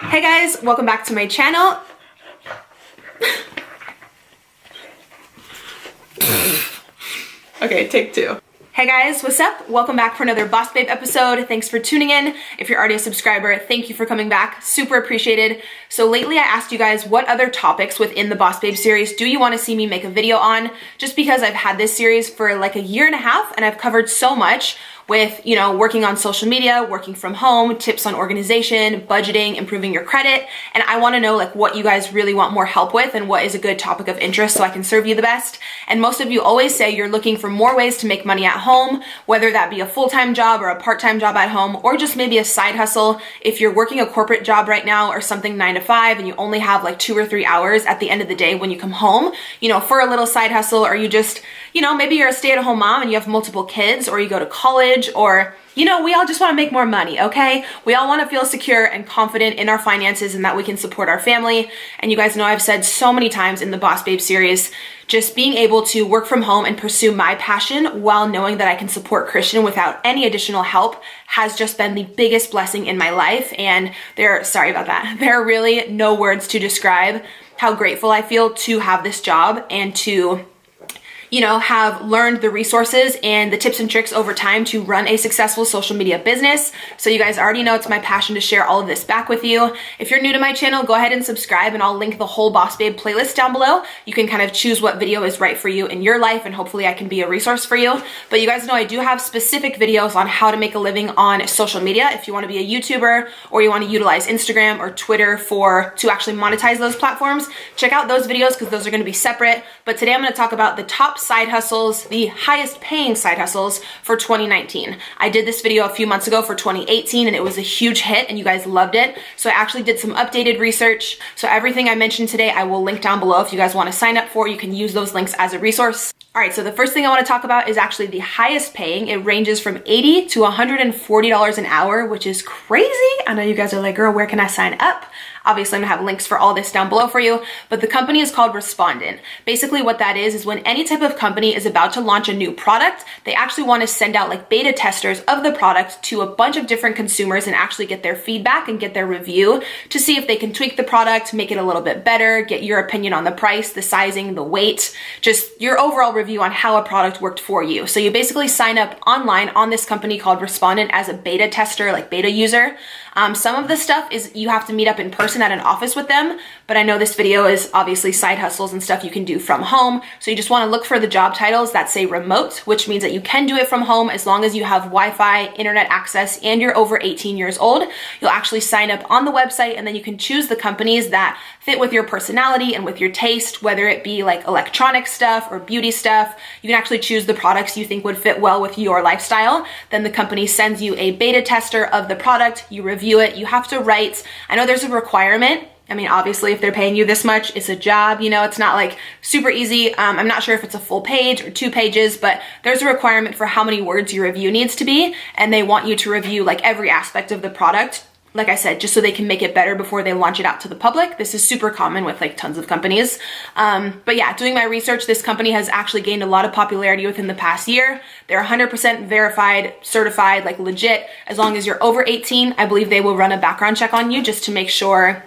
Hey guys, welcome back to my channel. Okay, take two. Hey guys, what's up? Welcome back for another Boss Babe episode. Thanks for tuning in. If you're already a subscriber, thank you for coming back. Super appreciated. So lately I asked you guys what other topics within the Boss Babe series do you want to see me make a video on, just because I've had this series for like a year and a half and I've covered so much with, you know, working on social media, working from home, tips on organization, budgeting, improving your credit. And I want to know like what you guys really want more help with and what is a good topic of interest so I can serve you the best. And most of you always say you're looking for more ways to make money at home, whether that be a full-time job or a part-time job at home, or just maybe a side hustle. If you're working a corporate job right now or something 9 to 5 and you only have like 2 or 3 hours at the end of the day when you come home, you know, for a little side hustle, or you just, you know, maybe you're a stay-at-home mom and you have multiple kids, or you go to college, or, you know, we all just want to make more money, okay? We all want to feel secure and confident in our finances and that we can support our family. And you guys know I've said so many times in the Boss Babe series, just being able to work from home and pursue my passion while knowing that I can support Christian without any additional help has just been the biggest blessing in my life. And sorry about that. There are really no words to describe how grateful I feel to have this job and to, you know, have learned the resources and the tips and tricks over time to run a successful social media business. So you guys already know it's my passion to share all of this back with you. If you're new to my channel, go ahead and subscribe and I'll link the whole Boss Babe playlist down below. You can kind of choose what video is right for you in your life and hopefully I can be a resource for you. But you guys know I do have specific videos on how to make a living on social media. If you want to be a YouTuber or you want to utilize Instagram or Twitter to actually monetize those platforms, check out those videos because those are going to be separate. But today I'm going to talk about the top side hustles, the highest paying side hustles for 2019. I did this video a few months ago for 2018 and it was a huge hit and you guys loved it. So I actually did some updated research. So everything I mentioned today, I will link down below. If you guys want to sign up for, you can use those links as a resource. All right, so the first thing I want to talk about is actually the highest paying. It ranges from $80 to $140 an hour, which is crazy. I know you guys are like, girl, where can I sign up? Obviously, I'm gonna have links for all this down below for you, but the company is called Respondent. Basically what that is when any type of company is about to launch a new product, they actually wanna send out like beta testers of the product to a bunch of different consumers and actually get their feedback and get their review to see if they can tweak the product, make it a little bit better, get your opinion on the price, the sizing, the weight, just your overall review on how a product worked for you. So you basically sign up online on this company called Respondent as a beta tester, like beta user. Some of the stuff is you have to meet up in person at an office with them, but I know this video is obviously side hustles and stuff you can do from home. So you just want to look for the job titles that say remote, which means that you can do it from home as long as you have Wi-Fi, internet access, and you're over 18 years old. You'll actually sign up on the website and then you can choose the companies that fit with your personality and with your taste, whether it be like electronic stuff or beauty stuff. You can actually choose the products you think would fit well with your lifestyle. Then the company sends you a beta tester of the product, you review it, you have to write. I know there's a requirement. I mean, obviously, if they're paying you this much, it's a job, you know, it's not like super easy. I'm not sure if it's a full page or 2 pages, but there's a requirement for how many words your review needs to be. And they want you to review like every aspect of the product, like I said, just so they can make it better before they launch it out to the public. This is super common with like tons of companies. But yeah, doing my research, this company has actually gained a lot of popularity within the past year. They're 100% verified, certified, like legit. As long as you're over 18, I believe they will run a background check on you just to make sure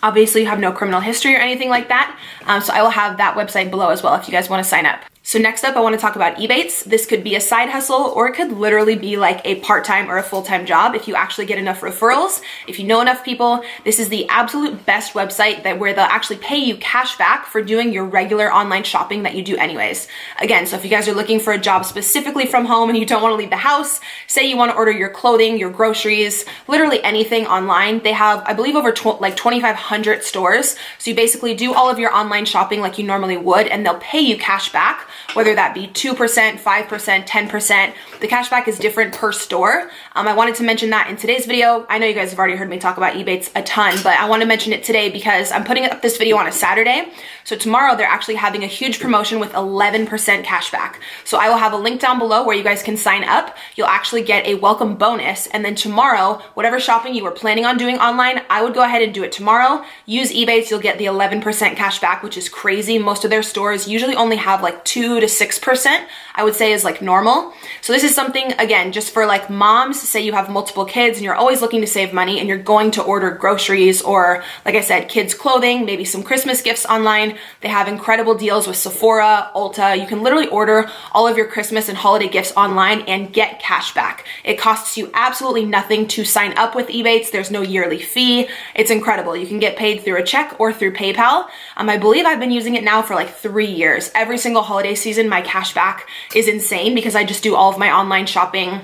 obviously you have no criminal history or anything like that. So I will have that website below as well if you guys want to sign up. So next up, I want to talk about Ebates. This could be a side hustle or it could literally be like a part-time or a full-time job if you actually get enough referrals, if you know enough people. This is the absolute best website where they'll actually pay you cash back for doing your regular online shopping that you do anyways. Again, so if you guys are looking for a job specifically from home and you don't want to leave the house, say you want to order your clothing, your groceries, literally anything online, they have, I believe, over like 2,500 stores. So you basically do all of your online shopping like you normally would and they'll pay you cash back, whether that be 2%, 5%, 10%. The cashback is different per store. I wanted to mention that in today's video. I know you guys have already heard me talk about Ebates a ton, but I want to mention it today because I'm putting up this video on a Saturday. So tomorrow they're actually having a huge promotion with 11% cashback. So I will have a link down below where you guys can sign up. You'll actually get a welcome bonus. And then tomorrow, whatever shopping you were planning on doing online, I would go ahead and do it tomorrow. Use Ebates, you'll get the 11% cashback, which is crazy. Most of their stores usually only have like 2 2 to 6%, I would say is like normal. So this is something, again, just for like moms, say you have multiple kids and you're always looking to save money and you're going to order groceries or, like I said, kids clothing, maybe some Christmas gifts online. They have incredible deals with Sephora, Ulta. You can literally order all of your Christmas and holiday gifts online and get cash back. It costs you absolutely nothing to sign up with Ebates. There's no yearly fee. It's incredible. You can get paid through a check or through PayPal. I believe I've been using it now for like 3 years. Every single holiday season, my cash back is insane because I just do all of my online shopping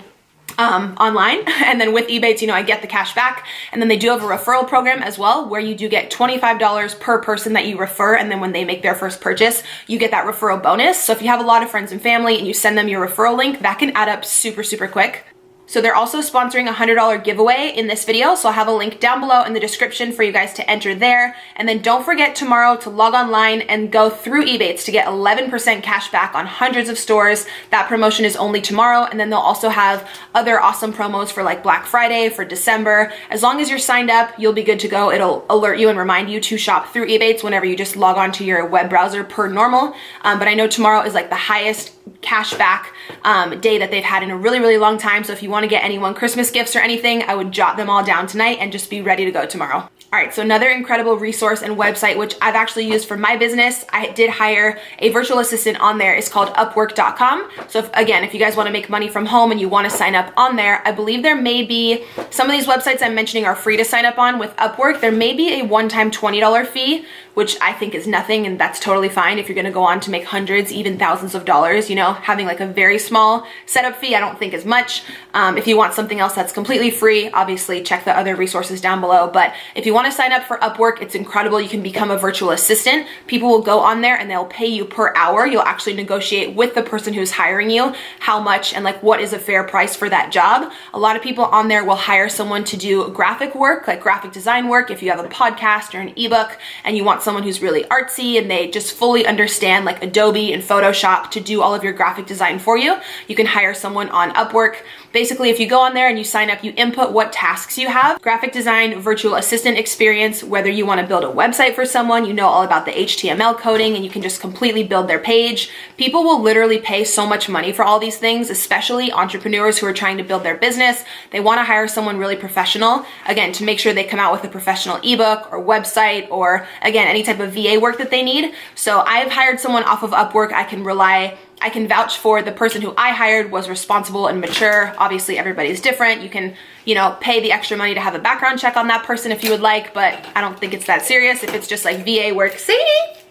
online. And then with Ebates, you know, I get the cash back. And then they do have a referral program as well, where you do get $25 per person that you refer. And then when they make their first purchase, you get that referral bonus. So if you have a lot of friends and family and you send them your referral link, that can add up super, super quick. So they're also sponsoring a $100 giveaway in this video. So I'll have a link down below in the description for you guys to enter there. And then don't forget tomorrow to log online and go through Ebates to get 11% cash back on hundreds of stores. That promotion is only tomorrow. And then they'll also have other awesome promos for like Black Friday, for December. As long as you're signed up, you'll be good to go. It'll alert you and remind you to shop through Ebates whenever you just log on to your web browser per normal. But I know tomorrow is like the highest cash back day that they've had in a really, really long time. So if you want to get anyone Christmas gifts or anything, I would jot them all down tonight and just be ready to go tomorrow. All right, so another incredible resource and website, which I've actually used for my business. I did hire a virtual assistant on there. It's called Upwork.com. So if you guys want to make money from home and you want to sign up on there, I believe there may be, some of these websites I'm mentioning are free to sign up on. With Upwork, there may be a one-time $20 fee, which I think is nothing, and that's totally fine if you're going to go on to make hundreds, even thousands of dollars. You know, having like a very small setup fee, I don't think is much. If you want something else that's completely free, obviously check the other resources down below. But if you want to sign up for Upwork, it's incredible. You can become a virtual assistant. People will go on there and they'll pay you per hour. You'll actually negotiate with the person who's hiring you how much and like what is a fair price for that job. A lot of people on there will hire someone to do graphic work, like graphic design work. If you have a podcast or an ebook and you want someone who's really artsy and they just fully understand like Adobe and Photoshop to do all of your graphic design for you, you can hire someone on Upwork. Basically, if you go on there and you sign up, you input what tasks you have, graphic design, virtual assistant experience, whether you want to build a website for someone, you know all about the HTML coding and you can just completely build their page. People will literally pay so much money for all these things, especially entrepreneurs who are trying to build their business. They want to hire someone really professional, again, to make sure they come out with a professional ebook or website or, again, any type of VA work that they need. So I've hired someone off of Upwork. I can vouch for the person who I hired was responsible and mature. Obviously, everybody's different. You can, you know, pay the extra money to have a background check on that person if you would like, but I don't think it's that serious if it's just like VA work. Sadie,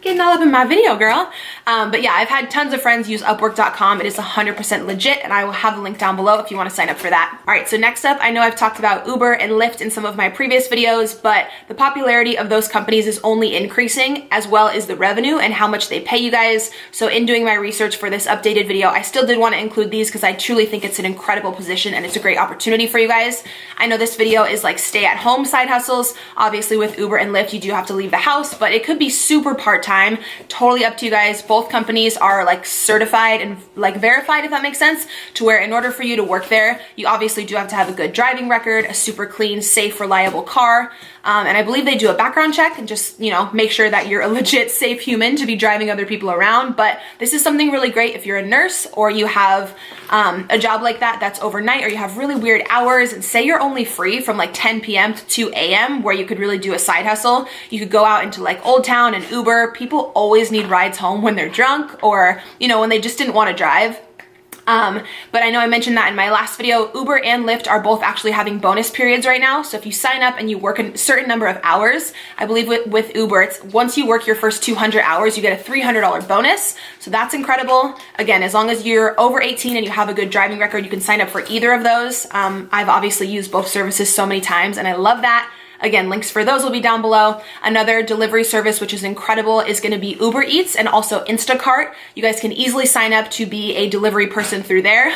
getting all up in my video, girl. But yeah, I've had tons of friends use Upwork.com. It is 100% legit, and I will have the link down below if you want to sign up for that. All right, so next up, I know I've talked about Uber and Lyft in some of my previous videos, but the popularity of those companies is only increasing, as well as the revenue and how much they pay you guys. So in doing my research for this updated video, I still did want to include these because I truly think it's an incredible position and it's a great opportunity for you guys. I know this video is like stay-at-home side hustles. Obviously with Uber and Lyft, you do have to leave the house, but it could be super part-time. Totally up to you guys. Both companies are like certified and like verified, if that makes sense, to where in order for you to work there, you obviously do have to have a good driving record, a super clean, safe, reliable car. And I believe they do a background check and just, you know, make sure that you're a legit safe human to be driving other people around. But this is something really great if you're a nurse or you have a job like that that's overnight, or you have really weird hours, and say you're only free from like 10 p.m. to 2 a.m. where you could really do a side hustle. You could go out into like Old Town and Uber. People always need rides home when they're drunk or, you know, when they just didn't want to drive. But I know I mentioned that in my last video. Uber and Lyft are both actually having bonus periods right now. So if you sign up and you work a certain number of hours, I believe with Uber, it's once you work your first 200 hours, you get a $300 bonus. So that's incredible. Again, as long as you're over 18 and you have a good driving record, you can sign up for either of those. I've obviously used both services so many times and I love that. Again, links for those will be down below. Another delivery service, which is incredible, is going to be Uber Eats and also Instacart. You guys can easily sign up to be a delivery person through there.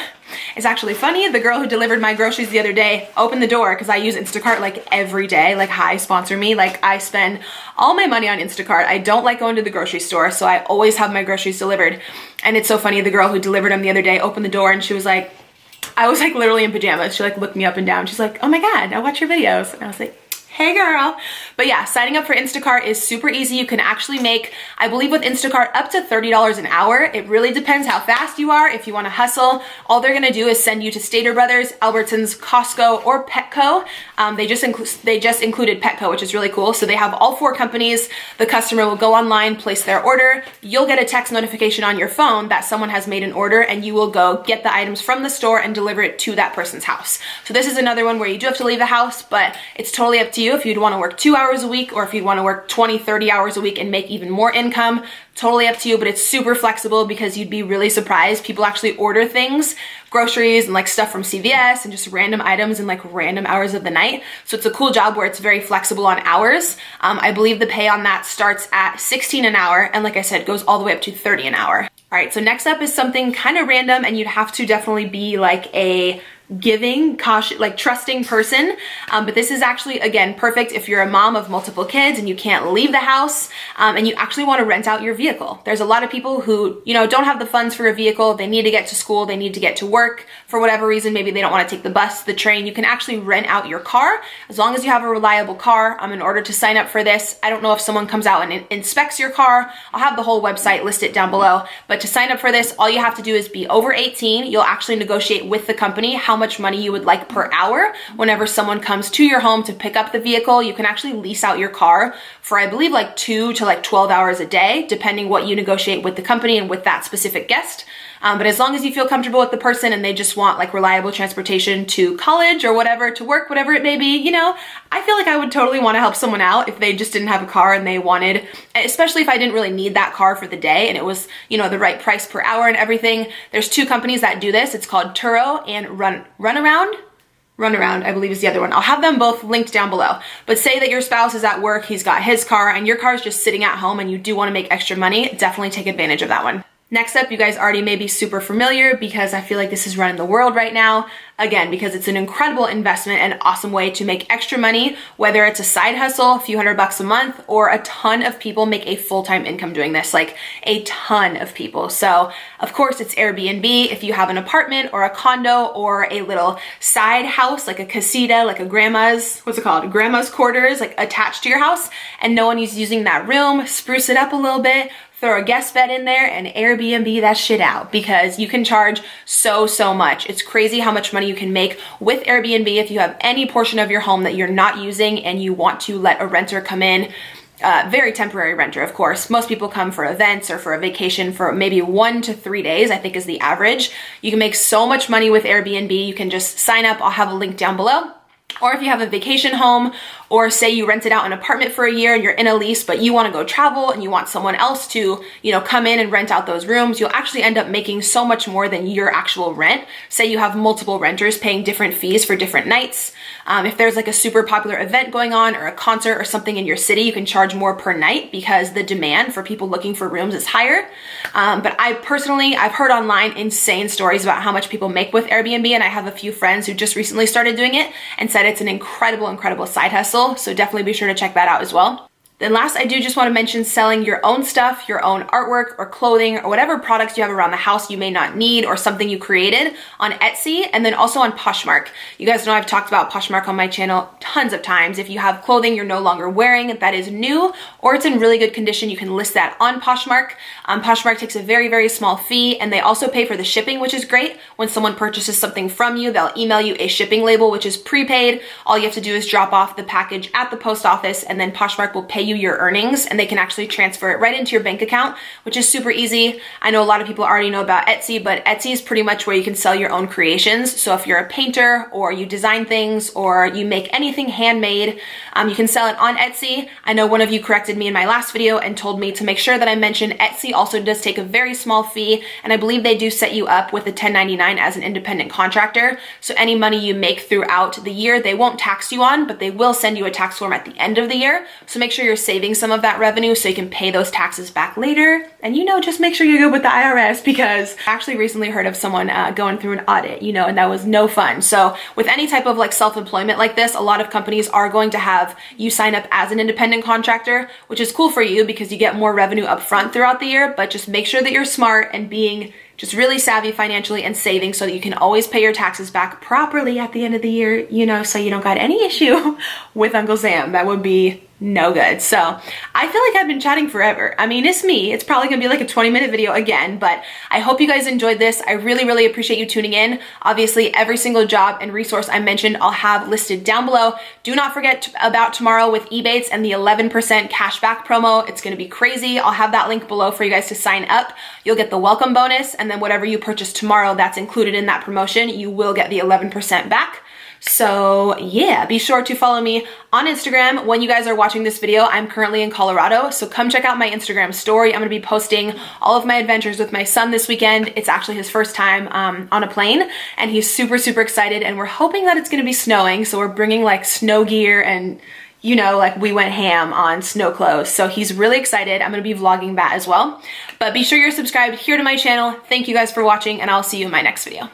It's actually funny. The girl who delivered my groceries the other day opened the door because I use Instacart like every day. Like, hi, sponsor me. Like, I spend all my money on Instacart. I don't like going to the grocery store, so I always have my groceries delivered. And it's so funny. The girl who delivered them the other day opened the door and she was like, I was like literally in pajamas. She like looked me up and down. She's like, oh my God, I watch your videos. And I was like, Hey girl. But yeah, signing up for Instacart is super easy. You can actually make, I believe with Instacart, up to $30 an hour. It really depends how fast you are. If you want to hustle, all they're going to do is send you to Stater Brothers, Albertsons, Costco, or Petco. They just included Petco, which is really cool. So they have all 4 companies. The customer will go online, place their order. You'll get a text notification on your phone that someone has made an order, and you will go get the items from the store and deliver it to that person's house. So this is another one where you do have to leave the house, but it's totally up to you if you'd want to work 2 hours a week or if you'd want to work 20, 30 hours a week and make even more income. Totally up to you, but it's super flexible because you'd be really surprised. People actually order things, groceries and like stuff from CVS and just random items in like random hours of the night. So it's a cool job where it's very flexible on hours. I believe the pay on that starts at 16 an hour and like I said, goes all the way up to 30 an hour. All right, so next up is something kind of random and you'd have to definitely be like a giving, cautious, like trusting person. But this is actually, again, perfect if you're a mom of multiple kids and you can't leave the house and you actually want to rent out your vehicle. There's a lot of people who, you know, don't have the funds for a vehicle. They need to get to school. They need to get to work for whatever reason. Maybe they don't want to take the bus, the train. You can actually rent out your car as long as you have a reliable car. In order to sign up for this, I don't know if someone comes out and inspects your car. I'll have the whole website listed down below. But to sign up for this, all you have to do is be over 18. You'll actually negotiate with the company how much money you would like per hour. Whenever someone comes to your home to pick up the vehicle, you can actually lease out your car for, I believe, like 2 to like 12 hours a day, depending what you negotiate with the company and with that specific guest. But as long as you feel comfortable with the person and they just want like reliable transportation to college or whatever, to work, whatever it may be, you know, I feel like I would totally want to help someone out if they just didn't have a car and they wanted, especially if I didn't really need that car for the day and it was, you know, the right price per hour and everything. There's 2 companies that do this. It's called Turo and Runaround, I believe is the other one. I'll have them both linked down below. But say that your spouse is at work, he's got his car, and your car is just sitting at home and you do want to make extra money, definitely take advantage of that one. Next up, you guys already may be super familiar because I feel like this is running the world right now. Again, because it's an incredible investment and awesome way to make extra money, whether it's a side hustle, a few $100 a month, or a ton of people make a full-time income doing this, like a ton of people. So of course it's Airbnb. If you have an apartment or a condo or a little side house, like a casita, like a grandma's, what's it called? Grandma's quarters, like attached to your house, and no one is using that room, spruce it up a little bit, throw a guest bed in there and Airbnb that shit out because you can charge so much. It's crazy how much money you can make with Airbnb if you have any portion of your home that you're not using and you want to let a renter come in. Very temporary renter, of course. Most people come for events or for a vacation for maybe 1 to 3 days, I think is the average. You can make so much money with Airbnb. You can just sign up. I'll have a link down below. Or if you have a vacation home, or say you rented out an apartment for a year and you're in a lease, but you want to go travel and you want someone else to, you know, come in and rent out those rooms, you'll actually end up making so much more than your actual rent. Say you have multiple renters paying different fees for different nights. If there's like a super popular event going on or a concert or something in your city, you can charge more per night because the demand for people looking for rooms is higher. But I've heard online insane stories about how much people make with Airbnb, and I have a few friends who just recently started doing it and said it's an incredible side hustle. So definitely be sure to check that out as well. Then last, I do just want to mention selling your own stuff, your own artwork or clothing or whatever products you have around the house you may not need or something you created on Etsy, and then also on Poshmark. You guys know I've talked about Poshmark on my channel tons of times. If you have clothing you're no longer wearing that is new or it's in really good condition, you can list that on Poshmark. Poshmark takes a very small fee, and they also pay for the shipping, which is great. When someone purchases something from you, they'll email you a shipping label, which is prepaid. All you have to do is drop off the package at the post office, and then Poshmark will pay you your earnings, and they can actually transfer it right into your bank account, which is super easy. I know a lot of people already know about Etsy, but Etsy is pretty much where you can sell your own creations. So if you're a painter or you design things or you make anything handmade, you can sell it on Etsy. I know one of you corrected me in my last video and told me to make sure that I mention Etsy also does take a very small fee, and I believe they do set you up with a 1099 as an independent contractor. So any money you make throughout the year, they won't tax you on, but they will send you a tax form at the end of the year. So make sure you're you're saving some of that revenue so you can pay those taxes back later. And just make sure you're good with the IRS, because I actually recently heard of someone going through an audit, and that was no fun. So with any type of like self-employment like this, a lot of companies are going to have you sign up as an independent contractor, which is cool for you because you get more revenue up front throughout the year, but just make sure that you're smart and being just really savvy financially and saving so that you can always pay your taxes back properly at the end of the year, so you don't got any issue with Uncle Sam. That would be no good. So I feel like I've been chatting forever. I mean, it's me. It's probably gonna be like a 20-minute video again, but I hope you guys enjoyed this. I really, really appreciate you tuning in. Obviously, every single job and resource I mentioned, I'll have listed down below. Do not forget about tomorrow with Ebates and the 11% cashback promo. It's gonna be crazy. I'll have that link below for you guys to sign up. You'll get the welcome bonus, and then whatever you purchase tomorrow that's included in that promotion, you will get the 11% back. So yeah, be sure to follow me on Instagram. When you guys are watching this video, I'm currently in Colorado, so come check out my Instagram story. I'm gonna be posting all of my adventures with my son this weekend. It's actually his first time on a plane, and he's super, super excited, and we're hoping that it's gonna be snowing, so we're bringing like snow gear and like we went ham on snow clothes. So he's really excited. I'm gonna be vlogging that as well. But be sure you're subscribed here to my channel. Thank you guys for watching, and I'll see you in my next video.